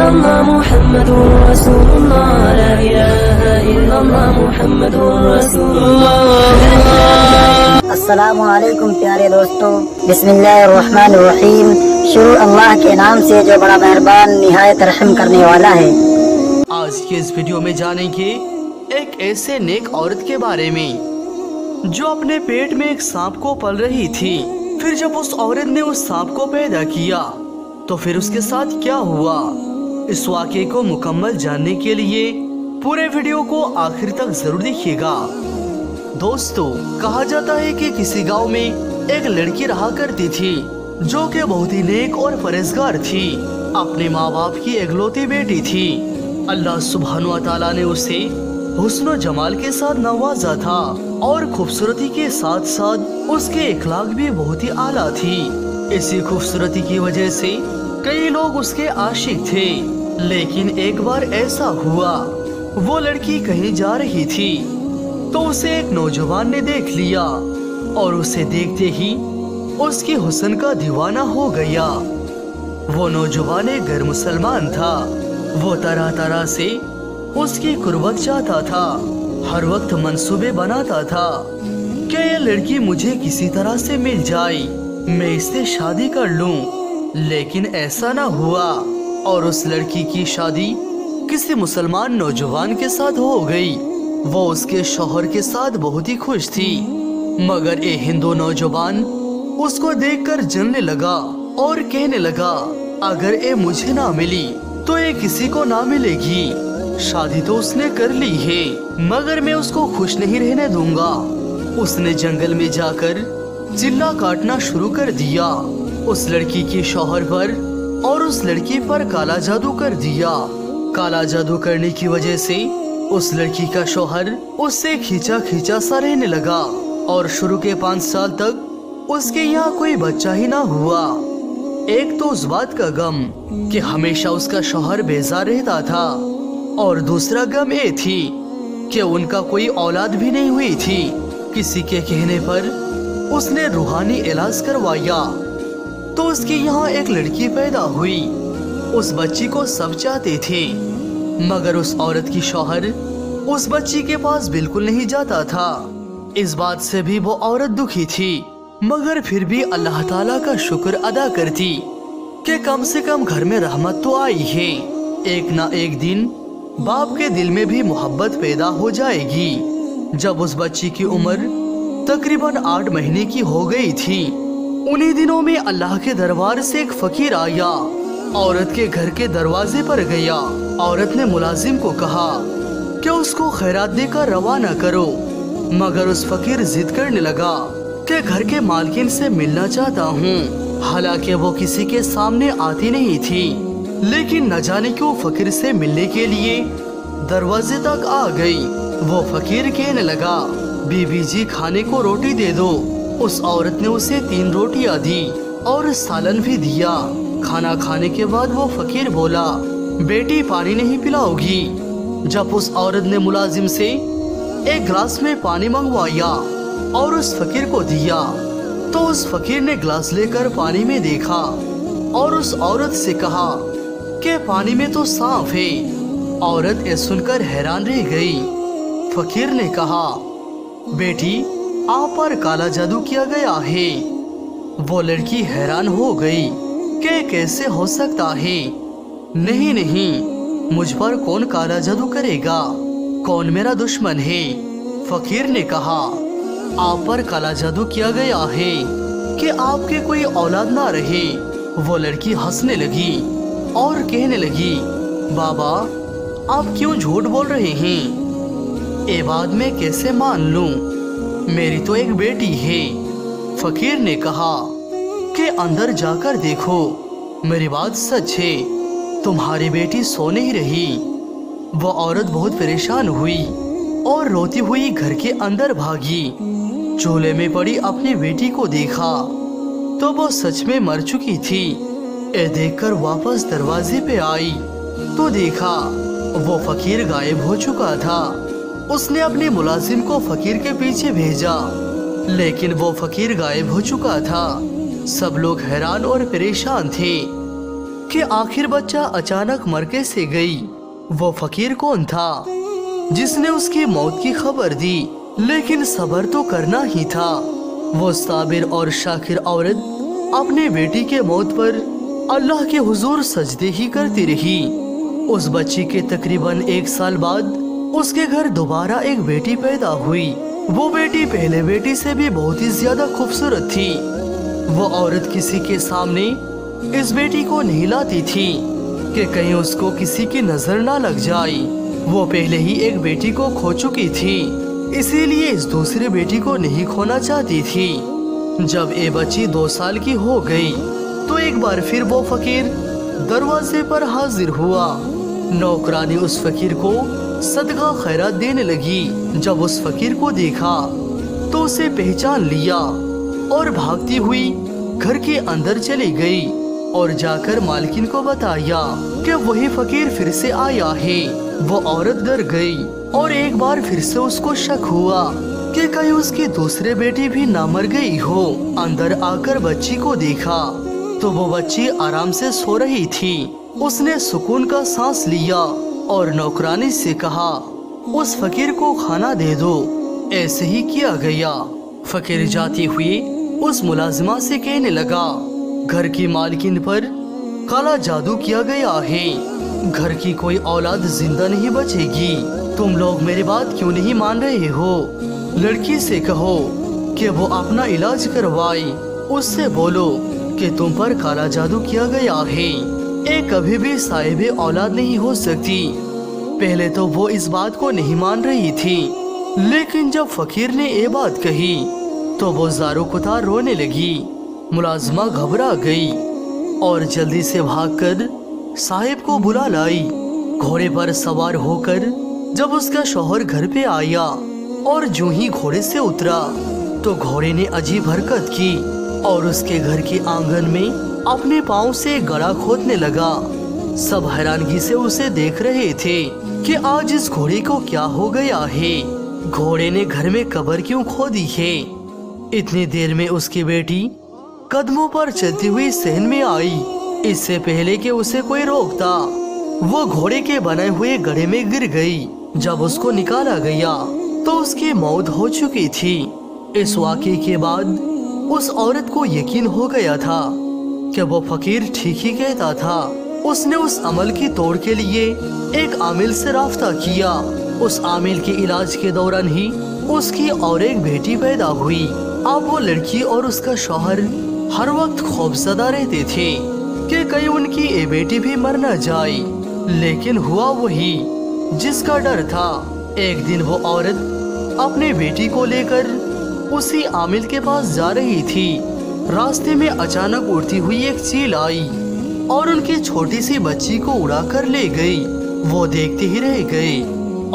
illallah Muhammadur Rasulullah, la ilaha illallah Muhammadur Rasulullah। السلام علیکم پیارے دوستوں، بسم اللہ الرحمن الرحیم۔ شروع اللہ کے نام سے جو بڑا مہربان نہایت رحم کرنے والا ہے۔ آج کے اس ویڈیو میں جانیں گے ایک ایسے نیک عورت کے بارے میں جو اپنے پیٹ میں ایک سانپ کو پل رہی تھی۔ پھر جب اس عورت نے اس سانپ کو پیدا کیا تو پھر اس کے ساتھ کیا ہوا، اس واقعے کو مکمل جاننے کے لیے پورے ویڈیو کو آخر تک ضرور دیکھیے گا۔ دوستو، کہا جاتا ہے کہ کسی گاؤں میں ایک لڑکی رہا کرتی تھی جو کہ بہت ہی نیک اور پرہیزگار تھی۔ اپنے ماں باپ کی اکلوتی بیٹی تھی۔ اللہ سبحانہ و تعالیٰ نے اسے حسن و جمال کے ساتھ نوازا تھا اور خوبصورتی کے ساتھ ساتھ اس کے اخلاق بھی بہت ہی اعلیٰ تھی۔ اسی خوبصورتی کی وجہ سے کئی لوگ اس کے عاشق تھے۔ لیکن ایک بار ایسا ہوا، وہ لڑکی کہیں جا رہی تھی تو اسے ایک نوجوان نے دیکھ لیا اور اسے دیکھتے ہی اس کی حسن کا دیوانہ ہو گیا۔ وہ نوجوان ایک غیر مسلمان تھا۔ وہ طرح طرح سے اس کی قربت چاہتا تھا، ہر وقت منصوبے بناتا تھا کہ یہ لڑکی مجھے کسی طرح سے مل جائے، میں اس سے شادی کر لوں۔ لیکن ایسا نہ ہوا اور اس لڑکی کی شادی کسی مسلمان نوجوان کے ساتھ ہو گئی۔ وہ اس کے شوہر کے ساتھ بہت ہی خوش تھی، مگر یہ ہندو نوجوان اس کو دیکھ کر جلنے لگا اور کہنے لگا اگر یہ مجھے نہ ملی تو یہ کسی کو نہ ملے گی۔ شادی تو اس نے کر لی ہے مگر میں اس کو خوش نہیں رہنے دوں گا۔ اس نے جنگل میں جا کر چلا کاٹنا شروع کر دیا اس لڑکی کے شوہر پر اور اس لڑکی پر کالا جادو کر دیا۔ کالا جادو کرنے کی وجہ سے اس لڑکی کا شوہر اس سے کھینچا کھینچا سا رہنے لگا اور شروع کے 5 سال تک اس کے یہاں کوئی بچہ ہی نہ ہوا۔ ایک تو اس بات کا غم کہ ہمیشہ اس کا شوہر بیزار رہتا تھا، اور دوسرا غم یہ تھی کہ ان کا کوئی اولاد بھی نہیں ہوئی تھی۔ کسی کے کہنے پر اس نے روحانی علاج کروایا تو اس کے یہاں ایک لڑکی پیدا ہوئی۔ اس بچی کو سب چاہتے تھے مگر اس عورت کی شوہر اس بچی کے پاس بالکل نہیں جاتا تھا۔ اس بات سے بھی وہ عورت دکھی تھی، مگر پھر بھی اللہ تعالیٰ کا شکر ادا کرتی کہ کم سے کم گھر میں رحمت تو آئی ہے۔ ایک نہ ایک دن باپ کے دل میں بھی محبت پیدا ہو جائے گی۔ جب اس بچی کی عمر تقریباً 8 مہینے کی ہو گئی تھی، انہی دنوں میں اللہ کے دربار سے ایک فقیر آیا، عورت کے گھر کے دروازے پر گیا۔ عورت نے ملازم کو کہا کہ اس کو خیرات دے کر روانہ کرو، مگر اس فقیر ضد کرنے لگا کہ گھر کے مالکین سے ملنا چاہتا ہوں۔ حالانکہ وہ کسی کے سامنے آتی نہیں تھی، لیکن نہ جانے کیوں فقیر سے ملنے کے لیے دروازے تک آ گئی۔ وہ فقیر کہنے لگا بی بی جی کھانے کو روٹی دے دو۔ اس عورت نے اسے 3 روٹیاں دی اور سالن بھی دیا۔ کھانا کھانے کے بعد وہ فقیر بولا بیٹی پانی نہیں پلاؤ گی؟ جب اس عورت نے ملازم سے ایک گلاس میں پانی منگوایا اور اس فقیر کو دیا تو اس فقیر نے گلاس لے کر پانی میں دیکھا اور اس عورت سے کہا کہ پانی میں تو سانپ ہے۔ عورت یہ سن کر حیران رہ گئی۔ فقیر نے کہا بیٹی آپ پر کالا جادو کیا گیا ہے۔ وہ لڑکی حیران ہو گئی کہ کیسے ہو سکتا ہے؟ نہیں نہیں، مجھ پر کون کالا جادو کرے گا؟ کون میرا دشمن ہے؟ فقیر نے کہا آپ پر کالا جادو کیا گیا ہے کہ آپ کے کوئی اولاد نہ رہے۔ وہ لڑکی ہنسنے لگی اور کہنے لگی بابا آپ کیوں جھوٹ بول رہے ہیں؟ یہ بات میں کیسے مان لوں؟ میری تو ایک بیٹی ہے۔ فقیر نے کہا کہ اندر جا کر دیکھو، میری بات سچ ہے، تمہاری بیٹی سو نہیں رہی۔ وہ عورت بہت پریشان ہوئی اور روتی ہوئی گھر کے اندر بھاگی۔ چولہے میں پڑی اپنی بیٹی کو دیکھا تو وہ سچ میں مر چکی تھی۔ یہ دیکھ کر واپس دروازے پہ آئی تو دیکھا وہ فقیر غائب ہو چکا تھا۔ اس نے اپنے ملازم کو فقیر کے پیچھے بھیجا، لیکن وہ فقیر غائب ہو چکا تھا۔ سب لوگ حیران اور پریشان تھے कि आखिर बच्चा अचानक मर कैसे गई। वो फकीर कौन था जिसने उसकी मौत की खबर दी, लेकिन सब्र तो करना ही था। वो साबिर और शाकिर औरत अपने बेटी के मौत पर अल्लाह के हुजूर सजदे ही करती रही। उस बच्ची के तकरीबन 1 साल बाद उसके घर दोबारा एक बेटी पैदा हुई। वो बेटी पहले बेटी से भी बहुत ही ज्यादा खूबसूरत थी। वो औरत किसी के सामने इस बेटी को नहीं लाती थी कि कहीं उसको किसी की नजर ना लग जाए। वो पहले ही एक बेटी को खो चुकी थी, इसीलिए इस दूसरी बेटी को नहीं खोना चाहती थी। जब ये बच्ची 2 साल की हो गई तो एक बार फिर वो फकीर दरवाजे पर हाजिर हुआ। नौकरानी उस फकीर को सदका खैरात देने लगी। जब उस फकीर को देखा तो उसे पहचान लिया और भागती हुई घर के अंदर चली गई और जाकर मालकिन को बताया कि वही फकीर फिर से आया है। वो औरत डर गई और एक बार फिर से उसको शक हुआ कि कहीं उसकी दूसरी बेटी भी ना मर गई हो। अंदर आकर बच्ची को देखा तो वो बच्ची आराम से सो रही थी। उसने सुकून का सांस लिया और नौकरानी से कहा, उस फकीर को खाना दे दो। ऐसे ही किया गया। फकीर जाती हुई उस मुलाजिमा से कहने लगा, घर की मालकिन पर काला जादू किया गया है, घर की कोई औलाद जिंदा नहीं बचेगी। तुम लोग मेरी बात क्यों नहीं मान रहे हो? लड़की से कहो कि वो अपना इलाज करवाए। उससे बोलो कि तुम पर काला जादू किया गया है, ये कभी भी साहिबे औलाद नहीं हो सकती। पहले तो वो इस बात को नहीं मान रही थी, लेकिन जब फकीर ने ये बात कही तो वो ज़ारो कुतार रोने लगी। मुलाजिमा घबरा गई और जल्दी से भागकर साहिब को बुला लाई। घोड़े पर सवार होकर जब उसका शौहर घर पे आया और जो ही घोड़े से उतरा तो घोड़े ने अजीब हरकत की और उसके घर के आंगन में अपने पाँव से गड्ढा खोदने लगा। सब हैरानगी से उसे देख रहे थे कि आज इस घोड़े को क्या हो गया है। घोड़े ने घर में कब्र क्यों खोदी है? इतनी देर में उसकी बेटी कदमों पर चलती हुई सहन में आई। इससे पहले कि उसे कोई रोकता वो घोड़े के बनाए हुए गड्ढे में गिर गई। जब उसको निकाला गया तो उसकी मौत हो चुकी थी। इस वाक़े के बाद उस औरत को यकीन हो गया था कि वो फकीर ठीक ही कहता था। उसने उस अमल की तोड़ के लिए एक आमिल से राब्ता किया। उस आमिल के इलाज के दौरान ही उसकी और एक बेटी पैदा हुई। अब वो लड़की और उसका शौहर हर वक्त खौफजदा रहते थे कि कहीं उनकी ये बेटी भी मर न जाए, लेकिन हुआ वही जिसका डर था। एक दिन वो औरत अपने बेटी को लेकर उसी आमिल के पास जा रही थी। रास्ते में अचानक उड़ती हुई एक चील आई और उनकी छोटी सी बच्ची को उड़ा कर ले गई। वो देखते ही रह गए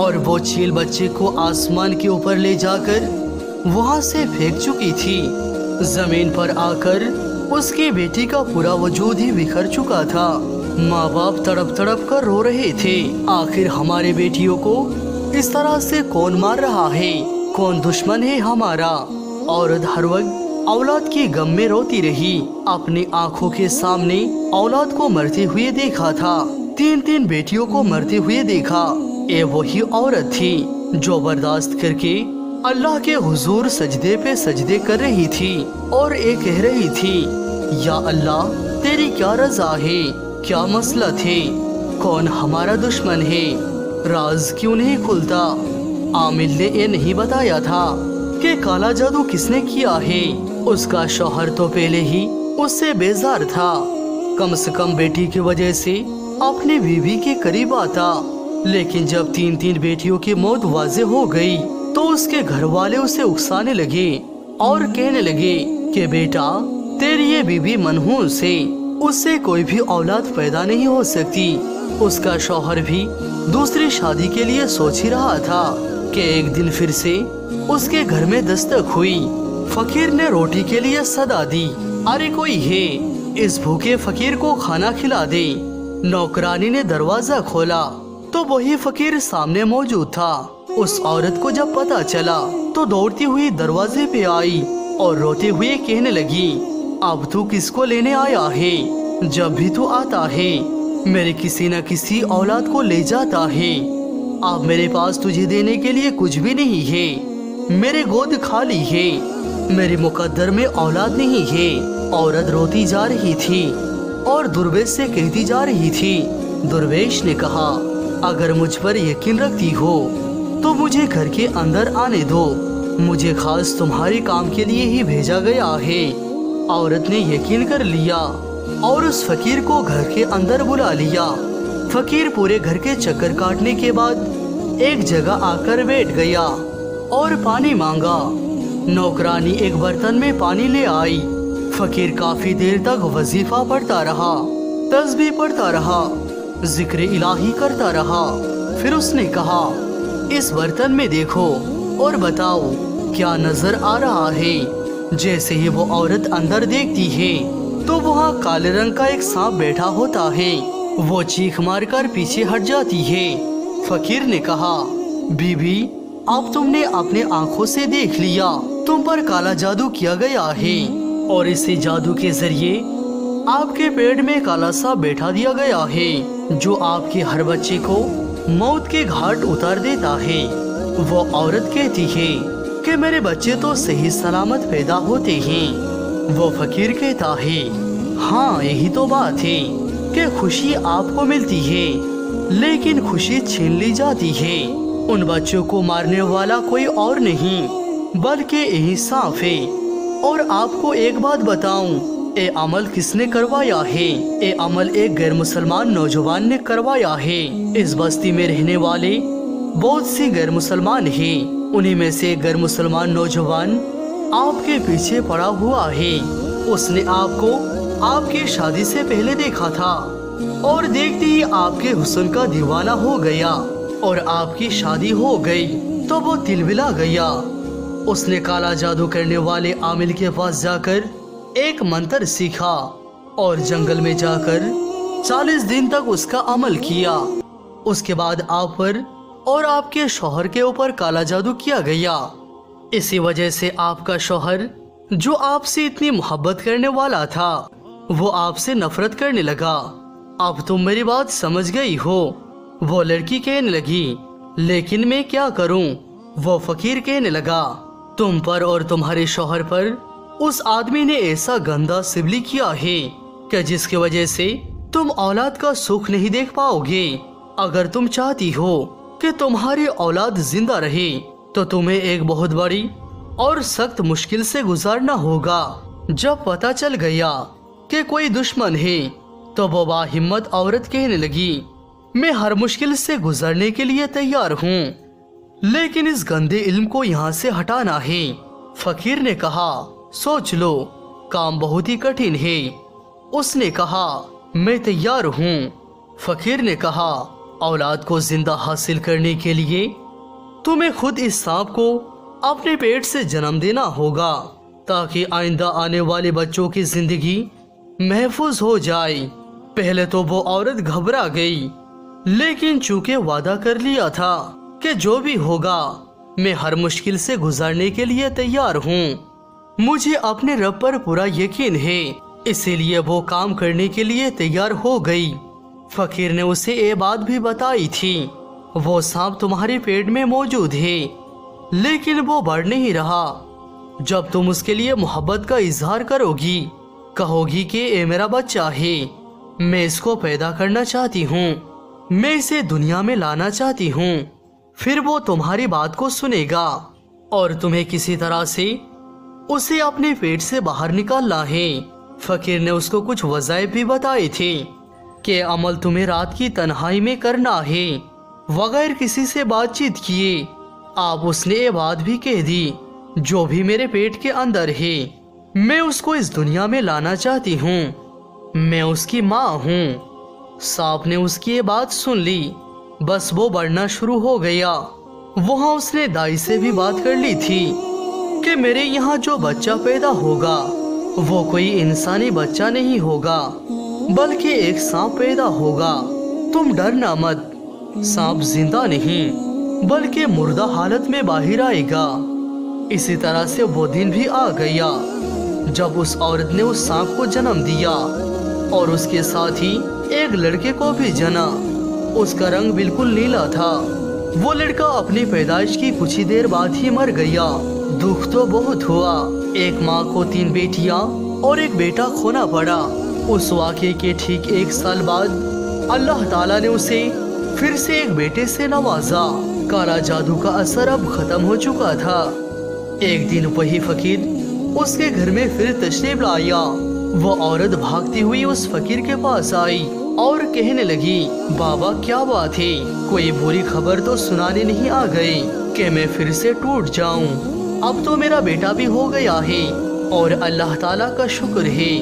और वो चील बच्चे को आसमान के ऊपर ले जाकर वहाँ से फेंक चुकी थी। जमीन पर आकर उसकी बेटी का पूरा वजूद ही बिखर चुका था। माँ बाप तड़प तड़प कर रो रहे थे, आखिर हमारे बेटियों को इस तरह से कौन मार रहा है, कौन दुश्मन है हमारा। औरत हर वक्त औलाद की गम में रोती रही। अपनी आंखों के सामने औलाद को मरते हुए देखा था, 3 बेटियों को मरते हुए देखा। ये वही औरत थी जो बर्दाश्त करके अल्लाह के हुजूर सजदे पे सजदे कर रही थी और ये कह रही थी, या अल्लाह तेरी क्या रजा है, क्या मसला थे, कौन हमारा दुश्मन है, राज क्यों नहीं खुलता। आमिल ने ये नहीं बताया था कि काला जादू किसने किया है। उसका शौहर तो पहले ही उससे बेजार था, कम से कम बेटी की वजह से अपनी बीवी के करीब आता। लेकिन जब 3 बेटियों की मौत वाज़े हो गई तो उसके घर वाले उसे उकसाने लगे और कहने लगे कि बेटा तेरी ये बीवी मनहूस है, उससे कोई भी औलाद पैदा नहीं हो सकती। उसका शौहर भी दूसरी शादी के लिए सोच ही रहा था कि एक दिन फिर से उसके घर में दस्तक हुई। फकीर ने रोटी के लिए सदा दी, अरे कोई है, इस भूखे फकीर को खाना खिला दे। नौकरानी ने दरवाजा खोला तो वही फकीर सामने मौजूद था। उस औरत को जब पता चला तो दौड़ती हुई दरवाजे पे आई और रोते हुए कहने लगी, अब तू किसको लेने आया है? जब भी तू आता है मेरे किसी न किसी औलाद को ले जाता है। अब मेरे पास तुझे देने के लिए कुछ भी नहीं है, मेरे गोद खाली है, मेरे मुकद्दर में औलाद नहीं है। औरत रोती जा रही थी और दुर्वेश से कहती जा रही थी। दुर्वेश ने कहा, अगर मुझ पर यकीन रखती हो तो मुझे घर के अंदर आने दो, मुझे खास तुम्हारे काम के लिए ही भेजा गया है। औरत ने यकीन कर लिया और उस फकीर को घर के अंदर बुला लिया। फकीर पूरे घर के चक्कर काटने के बाद एक जगह आकर बैठ गया और पानी मांगा। नौकरानी एक बर्तन में पानी ले आई। फकीर काफी देर तक वजीफा पढ़ता रहा, तस्बीह पढ़ता रहा, जिक्र इलाही करता रहा। फिर उसने कहा, इस बर्तन में देखो और बताओ क्या नजर आ रहा है। जैसे ही वो औरत अंदर देखती है तो वहाँ काले रंग का एक सांप बैठा होता है। वो चीख मारकर पीछे हट जाती है। फकीर ने कहा, बीबी अब तुमने अपने आंखों से देख लिया, तुम पर काला जादू किया गया है और इसी जादू के जरिए आपके पेट में काला सांप बैठा दिया गया है जो आपके हर बच्चे को मौत के घाट उतार देता है। वो औरत कहती है कि मेरे बच्चे तो सही सलामत पैदा होते हैं। वो फकीर कहता है, हाँ यही तो बात है कि खुशी आपको मिलती है लेकिन खुशी छीन ली जाती है। उन बच्चों को मारने वाला कोई और नहीं बल्कि यही सांप है। और आपको एक बात बताऊं, ये अमल किसने करवाया है? ये अमल एक गैर मुसलमान नौजवान ने करवाया है। इस बस्ती में रहने वाले बहुत सी गैर मुसलमान हैं, उन्हीं में से एक गैर मुसलमान नौजवान आपके पीछे पड़ा हुआ है। उसने आपको आपकी शादी से पहले देखा था और देखते ही आपके हुस्न का दीवाना हो गया और आपकी शादी हो गई तो वो तिलमिला गया। उसने काला जादू करने वाले आमिल के पास जाकर एक मंत्र सीखा और जंगल में जाकर 40 दिन तक उसका अमल किया। उसके बाद आप पर और आपके शौहर के ऊपर काला जादू किया गया। इसी वजह से आपका शौहर जो आपसे इतनी मोहब्बत करने वाला था वो आपसे नफरत करने लगा। अब तुम मेरी बात समझ गई हो? वो लड़की कहने लगी, लेकिन मैं क्या करूं? वो फकीर कहने लगा, तुम पर और तुम्हारे शौहर पर उस आदमी ने ऐसा गंदा सिबली किया है कि जिसकी वजह से तुम औलाद का सुख नहीं देख पाओगे। अगर तुम चाहती हो कि तुम्हारी औलाद जिंदा रहे तो तुम्हें एक बहुत बड़ी और सख्त मुश्किल से गुजारना होगा। जब पता चल गया कि कोई दुश्मन है तो वो बाहिम्मत औरत कहने लगी, मैं हर मुश्किल से गुजरने के लिए तैयार हूँ, लेकिन इस गंदे इल्म को यहाँ से हटाना है। फकीर ने कहा, सोच लो, काम बहुत ही कठिन है। उसने कहा, मैं तैयार हूँ। फकीर ने कहा, औलाद को जिंदा हासिल करने के लिए तुम्हें खुद इस सांप को अपने पेट से जन्म देना होगा ताकि आइंदा आने वाले बच्चों की जिंदगी महफूज हो जाए। पहले तो वो औरत घबरा गई, लेकिन चूंकि वादा कर लिया था कि जो भी होगा मैं हर मुश्किल से गुजारने के लिए तैयार हूँ। मुझे अपने रब पर पूरा यकीन है, इसीलिए वो काम करने के लिए तैयार हो गई। फकीर ने उसे ये बात भी बताई थी, वो सांप तुम्हारे पेट में मौजूद है, लेकिन वो बढ़ नहीं रहा। जब तुम उसके लिए मोहब्बत का इजहार करोगी, कहोगी कि ये मेरा बच्चा है, मैं इसको पैदा करना चाहती हूँ, मैं इसे दुनिया में लाना चाहती हूँ, फिर वो तुम्हारी बात को सुनेगा और तुम्हें किसी तरह से उसे अपने पेट से बाहर निकालना है। फकीर ने उसको कुछ वज़ाइफ भी बताए थे कि अमल तुम्हें रात की तन्हाई में करना है बगैर किसी से बातचीत किए। आप उसने ये बात भी कह दी, जो भी मेरे पेट के अंदर है मैं उसको इस दुनिया में लाना चाहती हूँ, मैं उसकी माँ हूँ। सांप ने उसकी ये बात सुन ली, बस वो बढ़ना शुरू हो गया। वहाँ उसने दाई से भी बात कर ली थी कि मेरे यहाँ जो बच्चा पैदा होगा वो कोई इंसानी बच्चा नहीं होगा बल्कि एक सांप पैदा होगा। तुम डरना मत, सांप जिंदा नहीं बल्कि मुर्दा हालत में बाहर आएगा। इसी तरह से वो दिन भी आ गया जब उस औरत ने उस सांप को जन्म दिया اور اس کے ساتھ ہی ایک لڑکے کو بھی جنا۔ اس کا رنگ بالکل نیلا تھا۔ وہ لڑکا اپنی پیدائش کی کچھ ہی دیر بعد ہی مر گیا۔ دکھ تو بہت ہوا۔ ایک ماں کو 3 بیٹیاں اور ایک بیٹا کھونا پڑا۔ اس واقعے کے ٹھیک 1 سال بعد اللہ تعالیٰ نے اسے پھر سے ایک بیٹے سے نوازا۔ کالا جادو کا اثر اب ختم ہو چکا تھا۔ ایک دن وہی فقیر اس کے گھر میں پھر تشریف لایا۔ وہ عورت بھاگتی ہوئی اس فقیر کے پاس آئی اور کہنے لگی، بابا کیا بات ہے؟ کوئی بری خبر تو سنانے نہیں آ گئی کہ میں پھر سے ٹوٹ جاؤں؟ اب تو میرا بیٹا بھی ہو گیا ہے اور اللہ تعالیٰ کا شکر ہے،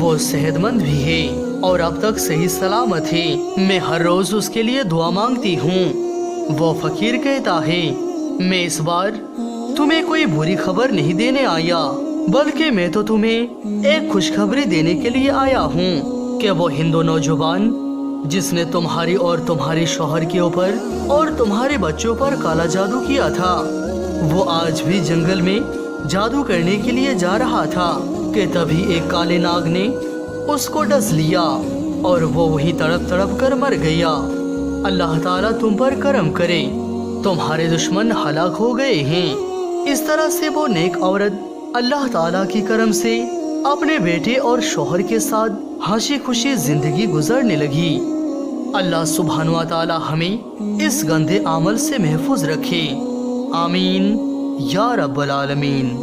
وہ صحت مند بھی ہے اور اب تک صحیح سلامت ہے۔ میں ہر روز اس کے لیے دعا مانگتی ہوں۔ وہ فقیر کہتا ہے، میں اس بار تمہیں کوئی بری خبر نہیں دینے آیا، بلکہ میں تو تمہیں ایک خوشخبری دینے کے لیے آیا ہوں کہ وہ ہندو نوجوان جس نے تمہاری اور تمہارے شوہر کے اوپر اور تمہارے بچوں پر کالا جادو کیا تھا، وہ آج بھی جنگل میں جادو کرنے کے لیے جا رہا تھا کہ تبھی ایک کالے ناگ نے اس کو ڈس لیا اور وہ وہی تڑپ تڑپ کر مر گیا۔ اللہ تعالیٰ تم پر کرم کرے، تمہارے دشمن ہلاک ہو گئے ہیں۔ اس طرح سے وہ نیک عورت اللہ تعالیٰ کی کرم سے اپنے بیٹے اور شوہر کے ساتھ ہنسی خوشی زندگی گزارنے لگی۔ اللہ سبحانہ و تعالیٰ ہمیں اس گندے عمل سے محفوظ رکھے، آمین یا رب العالمین۔